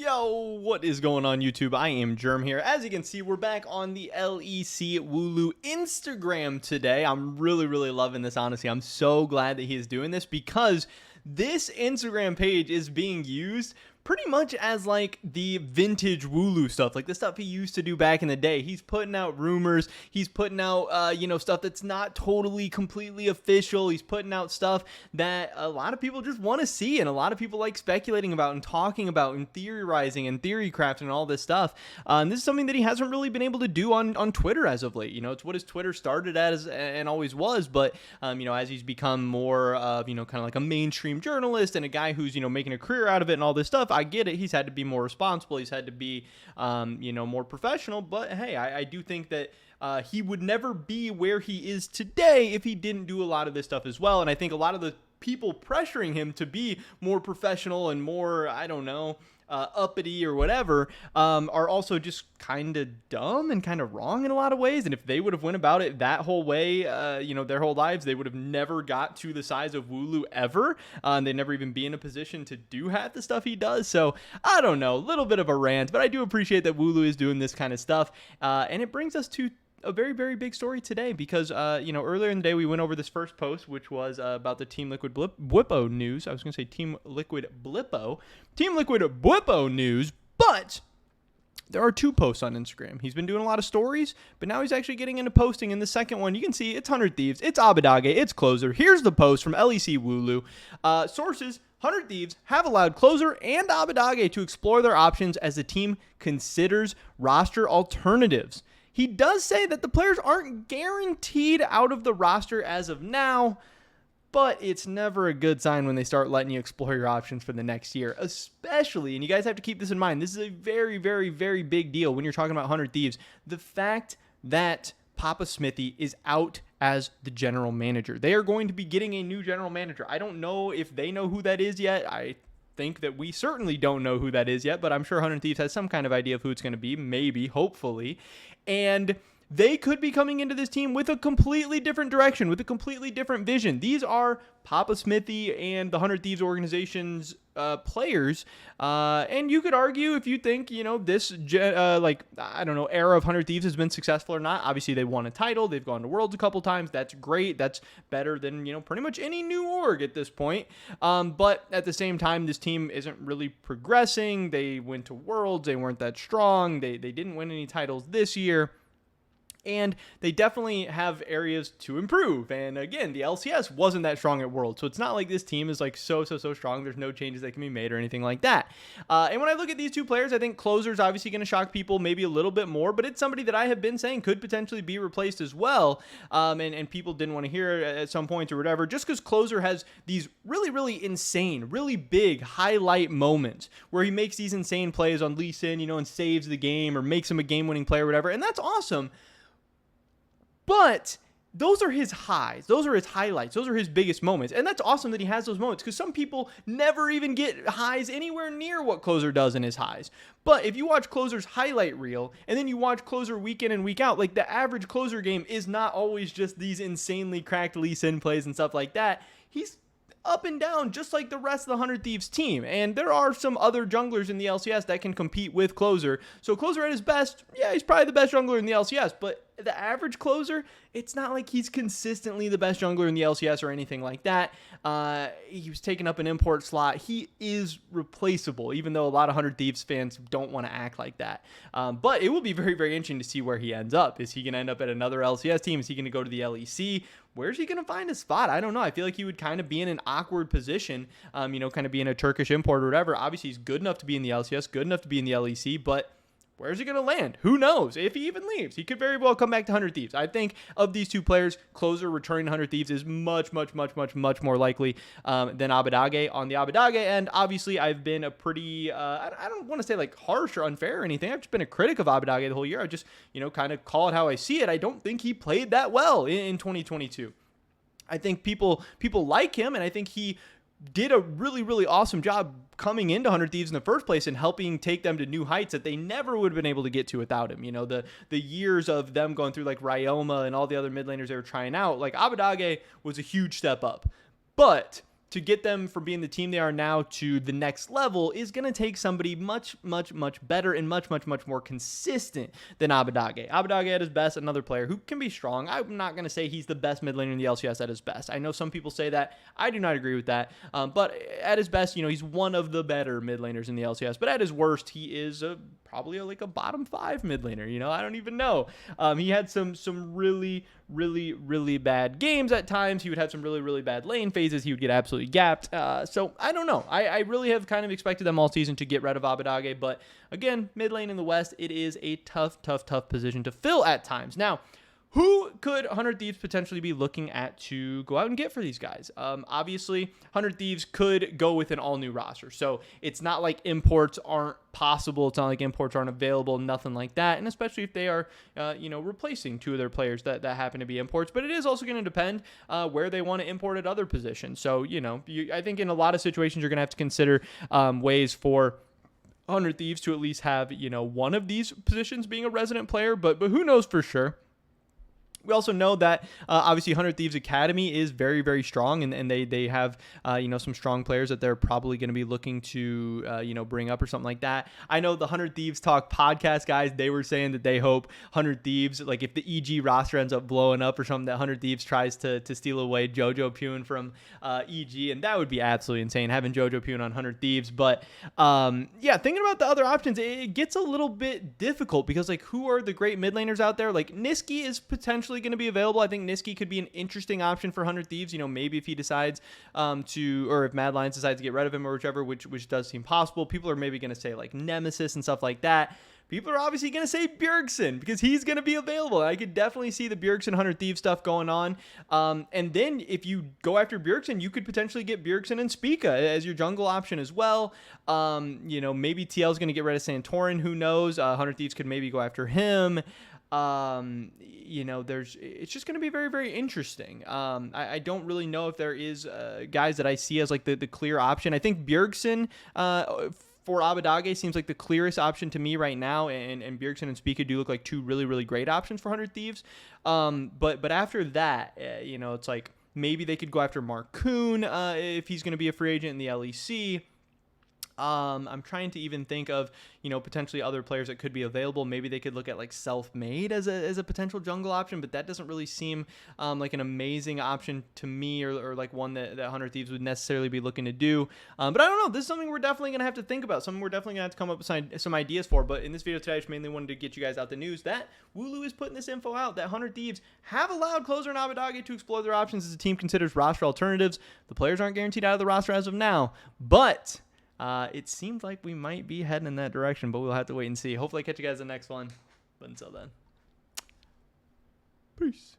Yo, what is going on YouTube? I am Germ here. As you can see, we're back on the LEC Wooloo Instagram today. I'm really loving this, honestly. I'm so glad that he is doing this because this Instagram page is being used pretty much as like the vintage Wooloo stuff, like the stuff he used to do back in the day. He's putting out rumors. He's putting out, stuff that's not totally completely official. He's putting out stuff that a lot of people just want to see, and a lot of people like speculating about and talking about and theorizing and theory crafting and all this stuff. And this is something that he hasn't really been able to do on Twitter as of late. It's what his Twitter started as and always was, but as he's become more of, kind of like a mainstream journalist and a guy who's, making a career out of it and all this stuff, I get it. He's had to be more responsible. He's had to be, more professional. But hey, I do think that he would never be where he is today if he didn't do a lot of this stuff as well. And I think a lot of the people pressuring him to be more professional and more, uppity or whatever, are also just kind of dumb and kind of wrong in a lot of ways. And if they would have went about it that whole way, their whole lives, they would have never got to the size of Wooloo ever. They'd never even be in a position to do half the stuff he does. So I don't know, a little bit of a rant, but I do appreciate that Wooloo is doing this kind of stuff. And it brings us to a very big story today because, earlier in the day we went over this first post, which was about the Team Liquid Blippo news. I was going to say Team Liquid Blippo news, but there are two posts on Instagram. He's been doing a lot of stories, but now he's actually getting into posting. In the second one, you can see it's 100 Thieves, it's Abbedagge, it's Closer. Here's the post from LEC Wooloo. Sources: 100 Thieves have allowed Closer and Abbedagge to explore their options as the team considers roster alternatives. He does say that the players aren't guaranteed out of the roster as of now, but it's never a good sign when they start letting you explore your options for the next year, especially, and you guys have to keep this in mind, this is a very big deal when you're talking about 100 Thieves, the fact that Papa Smithy is out as the general manager. They are going to be getting a new general manager. I don't know if they know who that is yet. I think that we certainly don't know who that is yet, but I'm sure 100 Thieves has some kind of idea of who it's going to be, maybe, hopefully, and they could be coming into this team with a completely different direction, with a completely different vision. These are Papa Smithy and the 100 Thieves organization's players, and you could argue if you think, this, era of 100 Thieves has been successful or not. Obviously, they won a title. They've gone to Worlds a couple times. That's great. That's better than, pretty much any new org at this point. But at the same time, this team isn't really progressing. They went to Worlds. They weren't that strong. They didn't win any titles this year. And they definitely have areas to improve. And again, the LCS wasn't that strong at Worlds. So it's not like this team is like so strong. There's no changes that can be made or anything like that. And when I look at these two players, I think Closer's obviously going to shock people maybe a little bit more. But it's somebody that I have been saying could potentially be replaced as well. And people didn't want to hear it at some point or whatever. Just because Closer has these really insane, really big highlight moments where he makes these insane plays on Lee Sin, and saves the game or makes him a game-winning play or whatever. And that's awesome. But those are his highs. Those are his highlights. Those are his biggest moments. And that's awesome that he has those moments because some people never even get highs anywhere near what Closer does in his highs. But if you watch Closer's highlight reel and then you watch Closer week in and week out, like the average Closer game is not always just these insanely cracked Lee Sin plays and stuff like that. He's up and down just like the rest of the 100 Thieves team. And there are some other junglers in the LCS that can compete with Closer. So Closer at his best, yeah, he's probably the best jungler in the LCS, but the average Closer, it's not like he's consistently the best jungler in the LCS or anything like that. He was taking up an import slot. He is replaceable, even though a lot of 100 Thieves fans don't want to act like that. But it will be very very interesting to see where he ends up. Is he going to end up at another LCS team? Is he going to go to the LEC? Where's he going to find a spot? I don't know. I feel like he would kind of be in an awkward position, kind of being a Turkish import or whatever. Obviously, he's good enough to be in the LCS, good enough to be in the LEC, but where's he going to land? Who knows? If he even leaves, he could very well come back to 100 Thieves. I think of these two players, Closer returning to 100 Thieves is much more likely than Abbedagge. On the Abbedagge end, obviously, I've been a pretty, I don't want to say like harsh or unfair or anything. I've just been a critic of Abbedagge the whole year. I just, kind of call it how I see it. I don't think he played that well in 2022. I think people like him, and I think he did a really awesome job coming into 100 Thieves in the first place and helping take them to new heights that they never would have been able to get to without him. The years of them going through like Ryoma and all the other mid laners they were trying out, like Abbedagge was a huge step up. But to get them from being the team they are now to the next level is going to take somebody much, much, much better and much, much, much more consistent than Abbedagge. Abbedagge at his best, another player who can be strong. I'm not going to say he's the best mid laner in the LCS at his best. I know some people say that. I do not agree with that. But at his best, he's one of the better mid laners in the LCS. But at his worst, he is probably like a bottom 5 mid laner. I don't even know. He had some really, really, really bad games at times. He would have some really, really bad lane phases. He would get absolutely gapped. So I don't know. I really have kind of expected them all season to get rid of Abbedagge. But again, mid lane in the West, it is a tough position to fill at times. Now, who could 100 Thieves potentially be looking at to go out and get for these guys? Obviously, 100 Thieves could go with an all-new roster. So it's not like imports aren't possible. It's not like imports aren't available, nothing like that. And especially if they are, replacing 2 of their players that happen to be imports. But it is also going to depend where they want to import at other positions. So, I think in a lot of situations, you're going to have to consider ways for 100 Thieves to at least have, one of these positions being a resident player. But who knows for sure? We also know that obviously 100 Thieves Academy is very, very strong, and they have some strong players that they're probably going to be looking to bring up or something like that. I know the 100 Thieves Talk podcast guys, they were saying that they hope 100 Thieves, like if the EG roster ends up blowing up or something, that 100 Thieves tries to steal away Jojo Pune from EG, and that would be absolutely insane having Jojo Pune on 100 Thieves. But thinking about the other options, it gets a little bit difficult because like who are the great mid laners out there? Like Niski is potentially going to be available. I think Niski could be an interesting option for 100 Thieves. Maybe if he decides or if Mad Lions decides to get rid of him or whichever, which does seem possible. People are maybe going to say like Nemesis and stuff like that. People are obviously going to say Bjergsen because he's going to be available. I could definitely see the Bjergsen 100 Thieves stuff going on. And then if you go after Bjergsen, you could potentially get Bjergsen and Spica as your jungle option as well. Maybe TL is going to get rid of Santorin. Who knows? 100 Thieves could maybe go after him. It's just going to be very, very interesting. I don't really know if there is guys that I see as like the clear option. I think Bjergsen for Abbedagge seems like the clearest option to me right now, and Bjergsen and Spica do look like 2 really, really great options for 100 Thieves. But after that, it's like maybe they could go after Marcoon if he's going to be a free agent in the LEC. I'm trying to even think of, potentially other players that could be available. Maybe they could look at like Self-Made as a potential jungle option, but that doesn't really seem like an amazing option to me or like one that 100 Thieves would necessarily be looking to do. But I don't know. This is something we're definitely going to have to think about, something we're definitely going to have to come up with some ideas for. But in this video today, I just mainly wanted to get you guys out the news that Wooloo is putting this info out, that 100 Thieves have allowed Closer and Abbedagge to explore their options as the team considers roster alternatives. The players aren't guaranteed out of the roster as of now, but it seems like we might be heading in that direction, but we'll have to wait and see. Hopefully I catch you guys in the next one. But until then, peace.